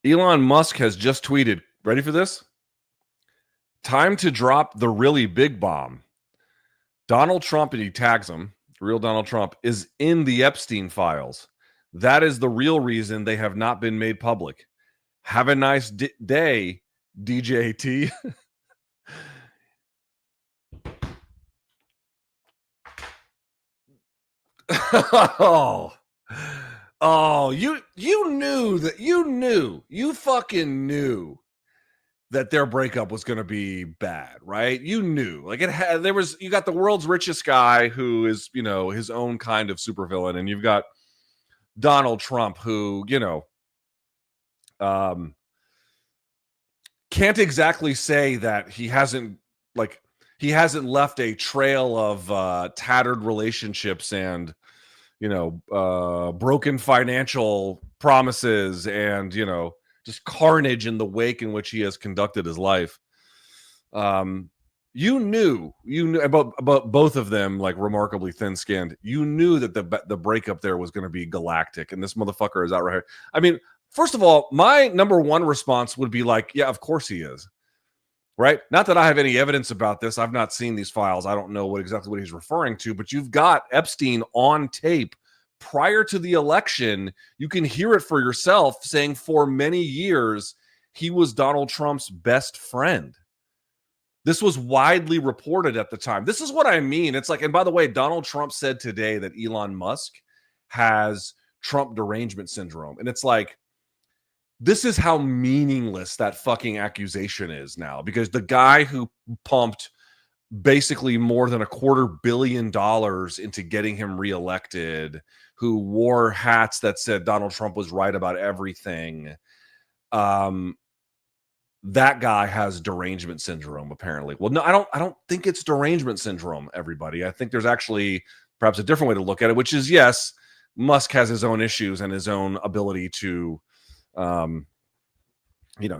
Elon Musk has just tweeted, ready for this? Time to drop the really big bomb. Donald Trump, and he tags him, real Donald Trump, is in the Epstein files. That is the real reason they have not been made public. Have a nice day, DJT. oh, you fucking knew that their breakup was going to be bad, right? You knew, like you got the world's richest guy who is, his own kind of supervillain, and you've got Donald Trump who, can't exactly say that he hasn't left a trail of tattered relationships and broken financial promises and just carnage in the wake in which he has conducted his life. You knew about both of them, like remarkably thin-skinned. You knew that the breakup there was going to be galactic, and this motherfucker is out right here. I mean, first of all, my number one response would be like, yeah, of course he is. Right? Not that I have any evidence about this. I've not seen these files. I don't know exactly what he's referring to, but you've got Epstein on tape prior to the election. You can hear it for yourself saying for many years he was Donald Trump's best friend. This was widely reported at the time. This is what I mean. It's like, and by the way, Donald Trump said today that Elon Musk has Trump derangement syndrome. And it's like, this is how meaningless that fucking accusation is now, because the guy who pumped basically more than $250 million into getting him reelected, who wore hats that said Donald Trump was right about everything, that guy has derangement syndrome, apparently. Well, no, I don't think it's derangement syndrome, everybody. I think there's actually perhaps a different way to look at it, which is, yes, Musk has his own issues and his own ability to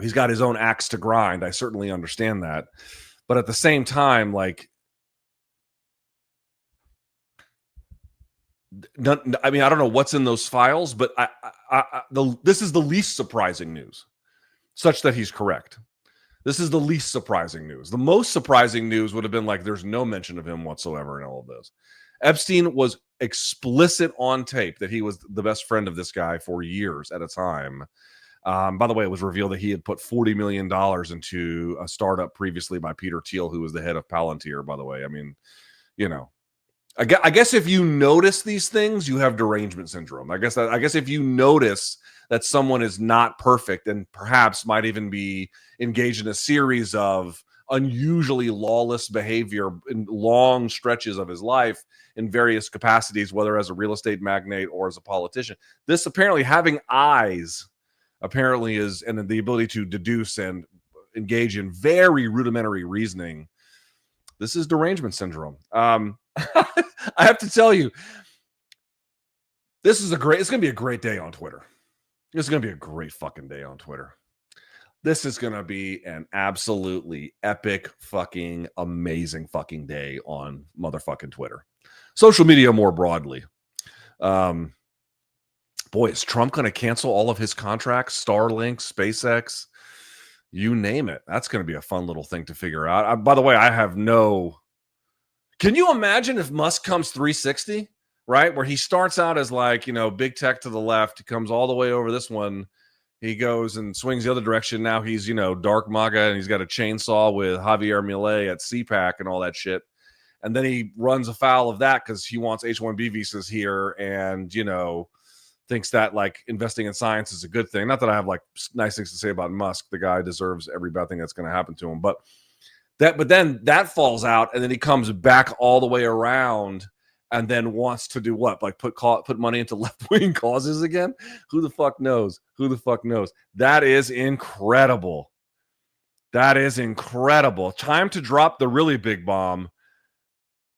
he's got his own axe to grind. I certainly understand that. But at the same time, like, I mean, I don't know what's in those files, but this is the least surprising news, such that he's correct. This is the least surprising news. The most surprising news would have been like, there's no mention of him whatsoever in all of this. Epstein was explicit on tape that he was the best friend of this guy for years at a time. By the way, it was revealed that he had put $40 million into a startup previously by Peter Thiel, who was the head of Palantir, by the way. I mean, I guess if you notice these things, you have derangement syndrome. I guess if you notice that someone is not perfect and perhaps might even be engaged in a series of unusually lawless behavior in long stretches of his life in various capacities, whether as a real estate magnate or as a politician, this apparently having eyes apparently is, and the ability to deduce and engage in very rudimentary reasoning. This is derangement syndrome. I have to tell you, it's going to be a great day on Twitter. It's going to be a great fucking day on Twitter. This is going to be an absolutely epic fucking amazing fucking day on motherfucking Twitter. Social media more broadly. Boy, is Trump going to cancel all of his contracts? Starlink, SpaceX, you name it. That's going to be a fun little thing to figure out. By the way, I have no... Can you imagine if Musk comes 360, right? Where he starts out as like, big tech to the left. He comes all the way over this one. He goes and swings the other direction. Now he's, dark MAGA, and he's got a chainsaw with Javier Milei at CPAC and all that shit. And then he runs afoul of that because he wants H-1B visas here and, thinks that like investing in science is a good thing. Not that I have like nice things to say about Musk. The guy deserves every bad thing that's going to happen to him. But then that falls out, and then he comes back all the way around and then wants to do what? Like put money into left-wing causes again? Who the fuck knows? That is incredible. Time to drop the really big bomb.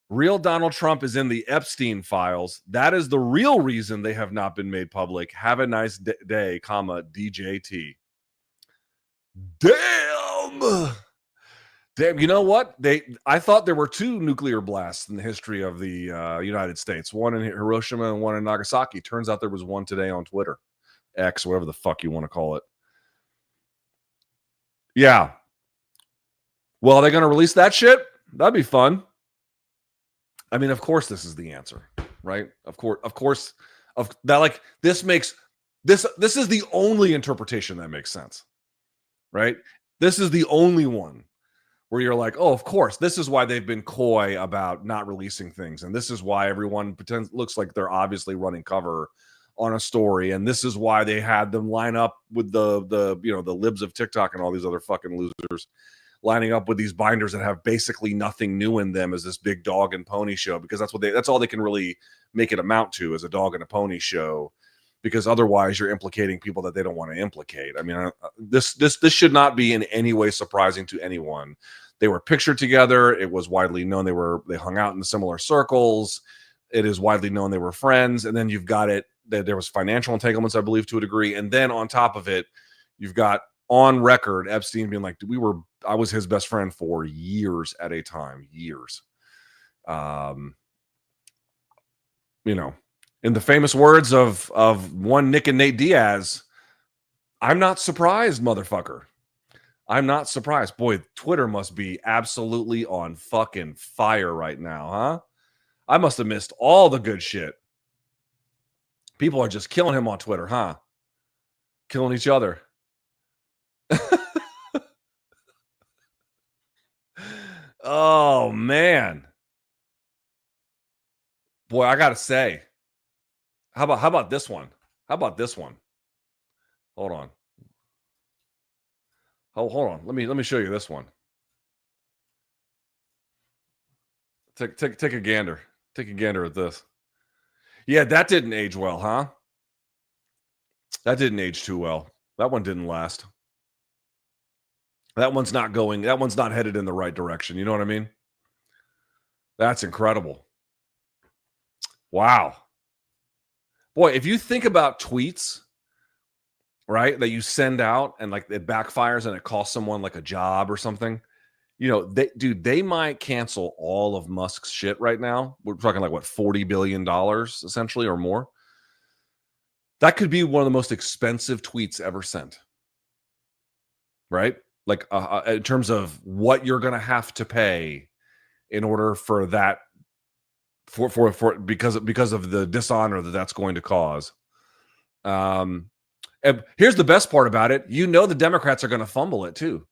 Real Donald Trump is in the Epstein files. That is the real reason they have not been made public. Have a nice day, DJT. Damn, you know what? I thought there were 2 nuclear blasts in the history of the United States. One in Hiroshima and one in Nagasaki. Turns out there was one today on Twitter. X, whatever the fuck you want to call it. Yeah. Well, are they going to release that shit? That'd be fun. I mean, of course, this is the answer, right? Of course, of that. Like this makes this. This is the only interpretation that makes sense, right? This is the only one where you're like, oh, of course, this is why they've been coy about not releasing things, and this is why everyone pretends looks like they're obviously running cover on a story, and this is why they had them line up with the libs of TikTok and all these other fucking losers lining up with these binders that have basically nothing new in them as this big dog and pony show, because that's all they can really make it amount to, is a dog and a pony show, because otherwise you're implicating people that they don't want to implicate. I mean, this should not be in any way surprising to anyone. They were pictured together. It was widely known they hung out in similar circles. It is widely known they were friends. And then you've got it that there was financial entanglements, I believe, to a degree. And then on top of it, you've got on record Epstein being like, I was his best friend for years at a time, years. In the famous words of one Nick and Nate Diaz, I'm not surprised, motherfucker. I'm not surprised. Boy, Twitter must be absolutely on fucking fire right now, huh? I must have missed all the good shit. People are just killing him on Twitter, huh? Killing each other. Oh, man. Boy, I got to say, how about this one? How about this one? Hold on. Hold on. Let me show you this one. Take a gander. Take a gander at this. Yeah, that didn't age well, huh? That didn't age too well. That one didn't last. That one's not headed in the right direction. You know what I mean? That's incredible. Wow. Boy, if you think about tweets, right, that you send out and like it backfires and it costs someone like a job or something, they might cancel all of Musk's shit right now. We're talking like what, $40 billion essentially or more. That could be one of the most expensive tweets ever sent. Right? Like in terms of what you're going to have to pay in order for that for because of the dishonor that's going to cause. And here's the best part about it. The Democrats are going to fumble it too.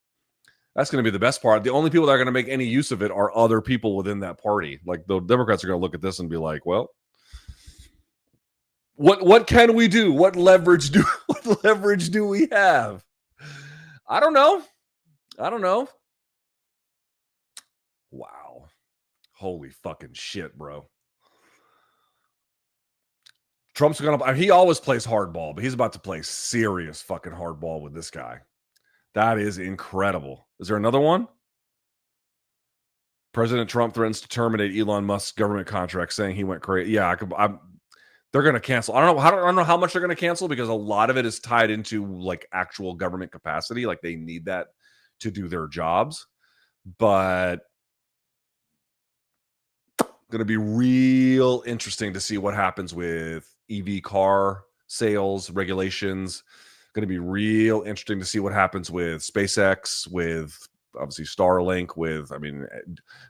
That's going to be the best part. The only people that are going to make any use of it are other people within that party. Like the Democrats are going to look at this and be like, well, what can we do? What leverage do we have? I don't know. Wow. Holy fucking shit, bro. Trump's he always plays hardball, but he's about to play serious fucking hardball with this guy. That is incredible. Is there another one? President Trump threatens to terminate Elon Musk's government contract, saying he went crazy. Yeah, they're going to cancel. I don't know how much they're going to cancel, because a lot of it is tied into like actual government capacity. Like they need that to do their jobs. But going to be real interesting to see what happens with EV car sales regulations. Going to be real interesting to see what happens with SpaceX, with obviously Starlink,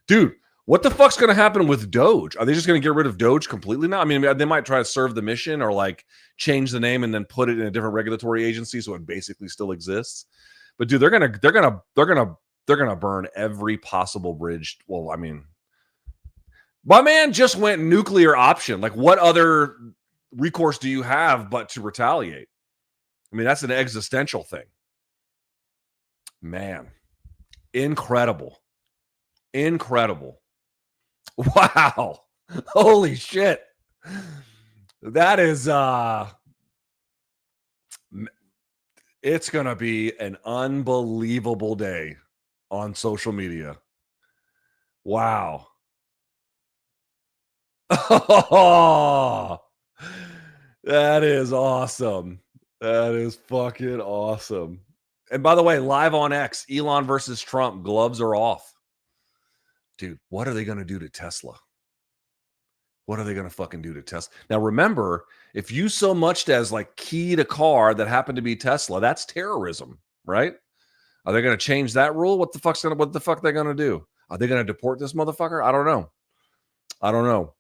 dude, what the fuck's going to happen with Doge? Are they just going to get rid of Doge completely now? I mean, they might try to serve the mission or like change the name and then put it in a different regulatory agency so it basically still exists. But dude, they're gonna burn every possible bridge. Well, I mean, my man just went nuclear option. Like, what other recourse do you have but to retaliate? I mean, that's an existential thing. Man, incredible. Wow. Holy shit. That is it's going to be an unbelievable day on social media. Wow. Oh, that is awesome. That is fucking awesome. And by the way, live on X, Elon versus Trump, gloves are off. Dude, what are they going to do to Tesla? What are they going to fucking do to Tesla? Now, remember, if you so much as like keyed a car that happened to be Tesla, that's terrorism, right? Are they going to change that rule? What the fuck are they going to do? Are they going to deport this motherfucker? I don't know.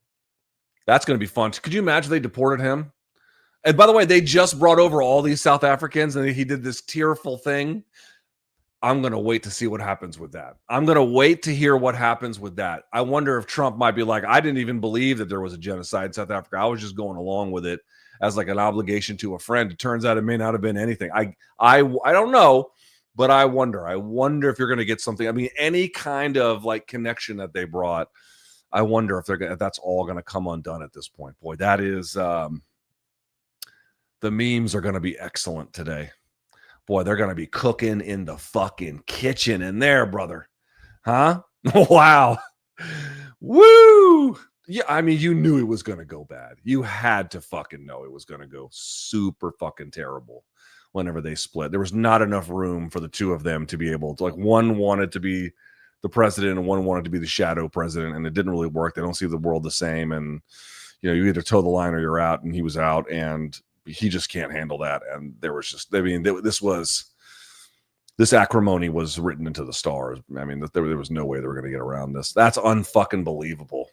That's going to be fun. Could you imagine they deported him? And by the way, they just brought over all these South Africans and he did this tearful thing. I'm going to wait to see what happens with that. I'm going to wait to hear what happens with that. I wonder if Trump might be like, I didn't even believe that there was a genocide in South Africa. I was just going along with it as like an obligation to a friend. It turns out it may not have been anything. I don't know, but I wonder if you're going to get something. I mean, any kind of like connection that they brought, I wonder if that's all going to come undone at this point. Boy, that is, the memes are going to be excellent today. Boy, they're going to be cooking in the fucking kitchen in there, brother. Huh? Wow. Woo. Yeah, I mean, you knew it was going to go bad. You had to fucking know it was going to go super fucking terrible whenever they split. There was not enough room for the two of them to be able to, like, one wanted to be the president and one wanted to be the shadow president, and it didn't really work. They don't see the world the same, and you either toe the line or you're out, and he was out, and he just can't handle that. And there was just, I mean, this acrimony was written into the stars. I mean, there was no way they were going to get around this. That's unfucking believable.